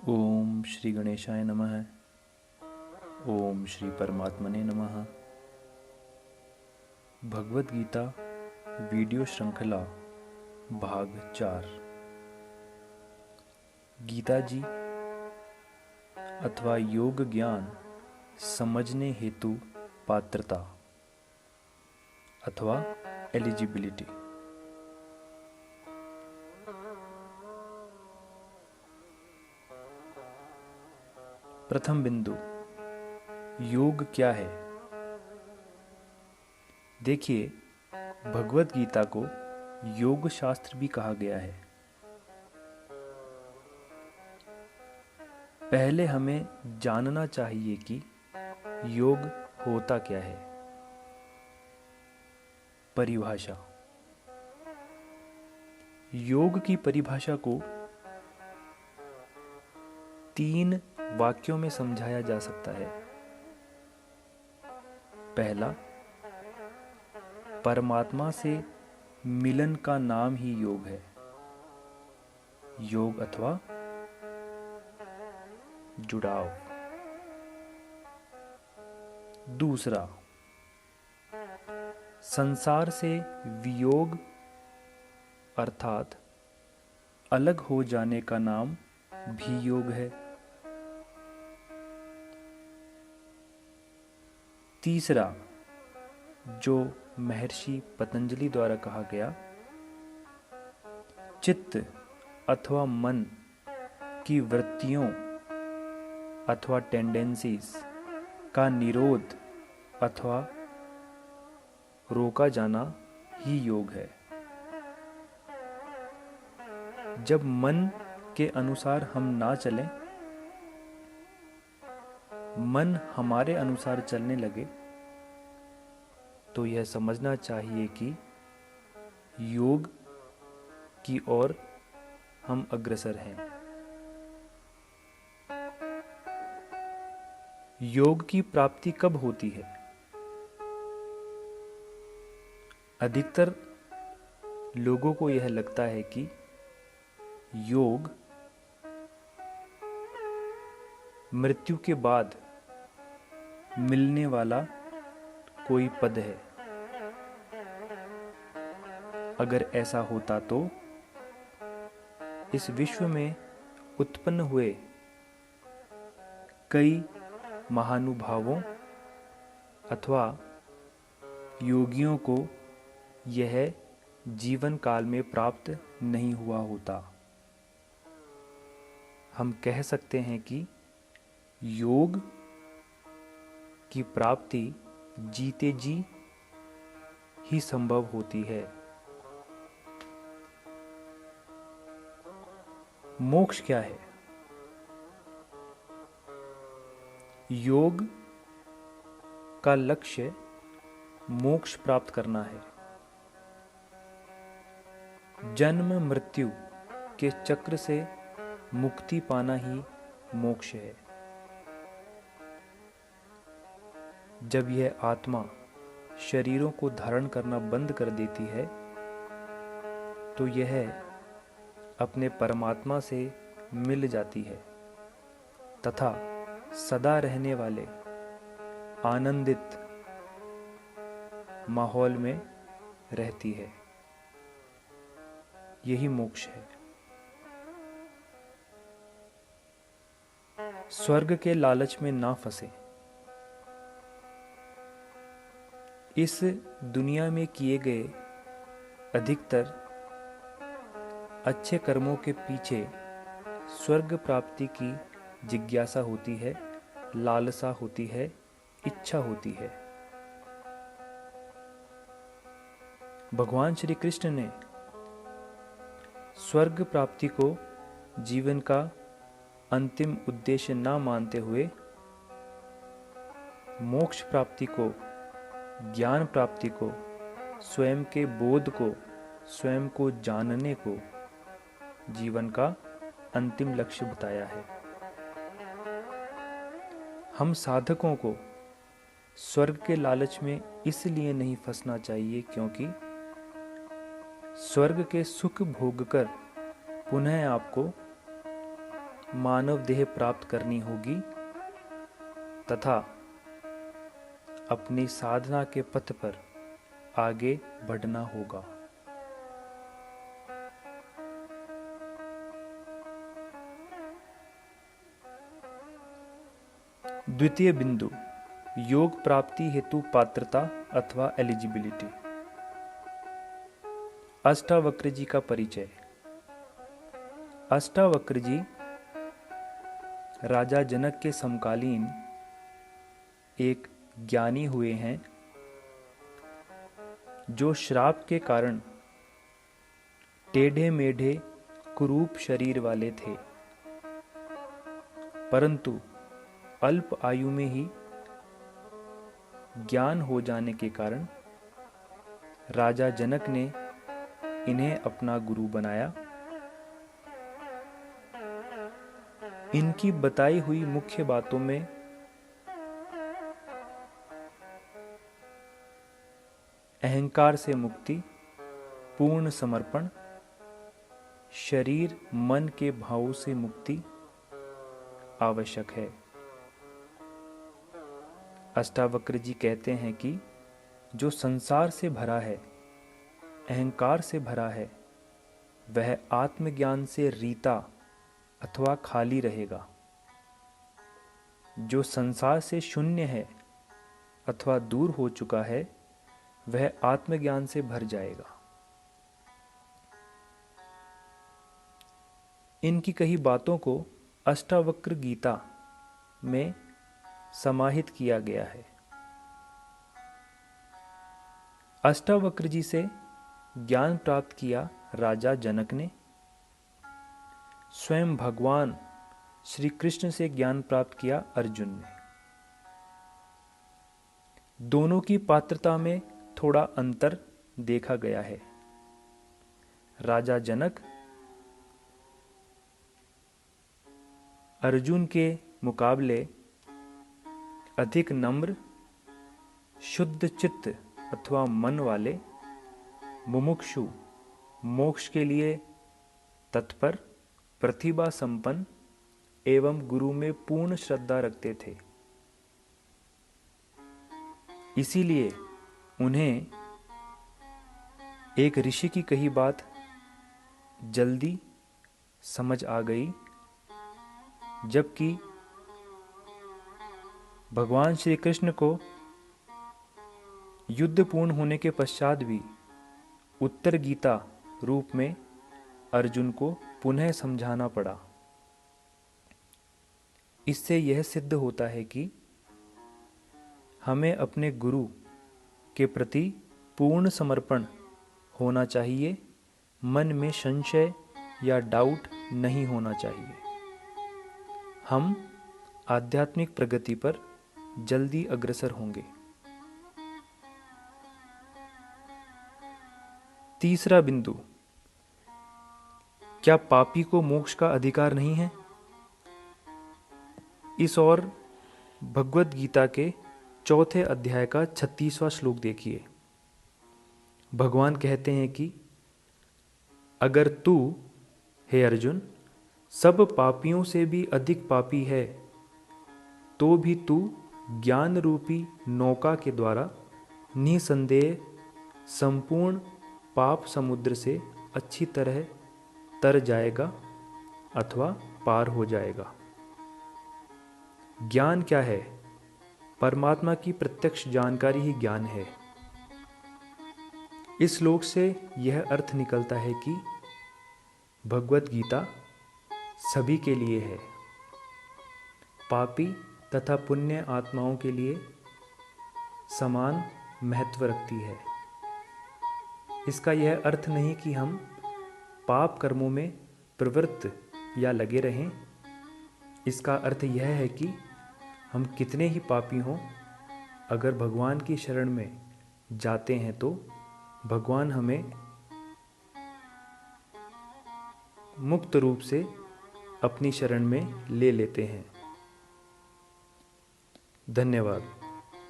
ओम श्री गणेशाय नमः। ओम श्री परमात्मने नमः। भगवद गीता वीडियो श्रृंखला भाग 4। गीता जी अथवा योग ज्ञान समझने हेतु पात्रता अथवा एलिजिबिलिटी। प्रथम बिंदु, योग क्या है? देखिए, भगवद गीता को योग शास्त्र भी कहा गया है। पहले हमें जानना चाहिए कि योग होता क्या है। परिभाषा। योग की परिभाषा को 3 वाक्यों में समझाया जा सकता है। पहला, परमात्मा से मिलन का नाम ही योग है। योग अथवा जुड़ाव। दूसरा, संसार से वियोग अर्थात अलग हो जाने का नाम भी योग है। तीसरा, जो महर्षि पतंजलि द्वारा कहा गया, चित्त अथवा मन की वृत्तियों अथवा टेंडेंसीज का निरोध अथवा रोका जाना ही योग है। जब मन के अनुसार हम ना चलें, मन हमारे अनुसार चलने लगे, तो यह समझना चाहिए कि योग की ओर हम अग्रसर हैं। योग की प्राप्ति कब होती है? अधिकतर लोगों को यह लगता है कि योग मृत्यु के बाद मिलने वाला कोई पद है। अगर ऐसा होता तो इस विश्व में उत्पन्न हुए कई महानुभावों अथवा योगियों को यह जीवन काल में प्राप्त नहीं हुआ होता। हम कह सकते हैं कि योग की प्राप्ति जीते जी ही संभव होती है। मोक्ष क्या है? योग का लक्ष्य मोक्ष प्राप्त करना है। जन्म मृत्यु के चक्र से मुक्ति पाना ही मोक्ष है। जब यह आत्मा शरीरों को धारण करना बंद कर देती है, तो यह अपने परमात्मा से मिल जाती है तथा सदा रहने वाले आनंदित माहौल में रहती है। यही मोक्ष है। स्वर्ग के लालच में ना फंसे। इस दुनिया में किए गए अधिकतर अच्छे कर्मों के पीछे स्वर्ग प्राप्ति की जिज्ञासा होती है, लालसा होती है, इच्छा होती है। भगवान श्री कृष्ण ने स्वर्ग प्राप्ति को जीवन का अंतिम उद्देश्य ना मानते हुए मोक्ष प्राप्ति को, ज्ञान प्राप्ति को, स्वयं के बोध को, स्वयं को जानने को जीवन का अंतिम लक्ष्य बताया है। हम साधकों को स्वर्ग के लालच में इसलिए नहीं फंसना चाहिए क्योंकि स्वर्ग के सुख भोगकर पुनः आपको मानव देह प्राप्त करनी होगी तथा अपनी साधना के पथ पर आगे बढ़ना होगा। द्वितीय बिंदु, योग प्राप्ति हेतु पात्रता अथवा एलिजिबिलिटी। अष्टावक्र जी का परिचय। अष्टावक्र जी राजा जनक के समकालीन एक ज्ञानी हुए हैं जो श्राप के कारण टेढ़े मेढ़े कुरूप शरीर वाले थे, परंतु अल्प आयु में ही ज्ञान हो जाने के कारण राजा जनक ने इन्हें अपना गुरु बनाया। इनकी बताई हुई मुख्य बातों में अहंकार से मुक्ति, पूर्ण समर्पण, शरीर मन के भावों से मुक्ति आवश्यक है। अष्टावक्र जी कहते हैं कि जो संसार से भरा है, अहंकार से भरा है, वह आत्मज्ञान से रीता अथवा खाली रहेगा। जो संसार से शून्य है अथवा दूर हो चुका है, वह आत्मज्ञान से भर जाएगा। इनकी कही बातों को अष्टावक्र गीता में समाहित किया गया है। अष्टावक्र जी से ज्ञान प्राप्त किया राजा जनक ने। स्वयं भगवान श्री कृष्ण से ज्ञान प्राप्त किया अर्जुन ने। दोनों की पात्रता में थोड़ा अंतर देखा गया है। राजा जनक अर्जुन के मुकाबले अधिक नम्र, शुद्ध चित्त अथवा मन वाले, मुमुक्षु, मोक्ष के लिए तत्पर, प्रतिभा संपन्न एवं गुरु में पूर्ण श्रद्धा रखते थे। इसीलिए उन्हें एक ऋषि की कही बात जल्दी समझ आ गई, जबकि भगवान श्री कृष्ण को युद्ध पूर्ण होने के पश्चात भी उत्तर गीता रूप में अर्जुन को पुनः समझाना पड़ा। इससे यह सिद्ध होता है कि हमें अपने गुरु के प्रति पूर्ण समर्पण होना चाहिए, मन में संशय या डाउट नहीं होना चाहिए। हम आध्यात्मिक प्रगति पर जल्दी अग्रसर होंगे। तीसरा बिंदु, क्या पापी को मोक्ष का अधिकार नहीं है? इस और भगवद गीता के चौथे अध्याय का 36वां श्लोक देखिए। भगवान कहते हैं कि अगर तू, हे अर्जुन, सब पापियों से भी अधिक पापी है, तो भी तू ज्ञान रूपी नौका के द्वारा निसंदेह संपूर्ण पाप समुद्र से अच्छी तरह तर जाएगा अथवा पार हो जाएगा। ज्ञान क्या है? परमात्मा की प्रत्यक्ष जानकारी ही ज्ञान है। इस श्लोक से यह अर्थ निकलता है कि भगवद गीता सभी के लिए है, पापी तथा पुण्य आत्माओं के लिए समान महत्व रखती है। इसका यह अर्थ नहीं कि हम पाप कर्मों में प्रवृत्त या लगे रहें। इसका अर्थ यह है कि हम कितने ही पापी हों, अगर भगवान की शरण में जाते हैं तो भगवान हमें मुक्त रूप से अपनी शरण में ले लेते हैं। धन्यवाद।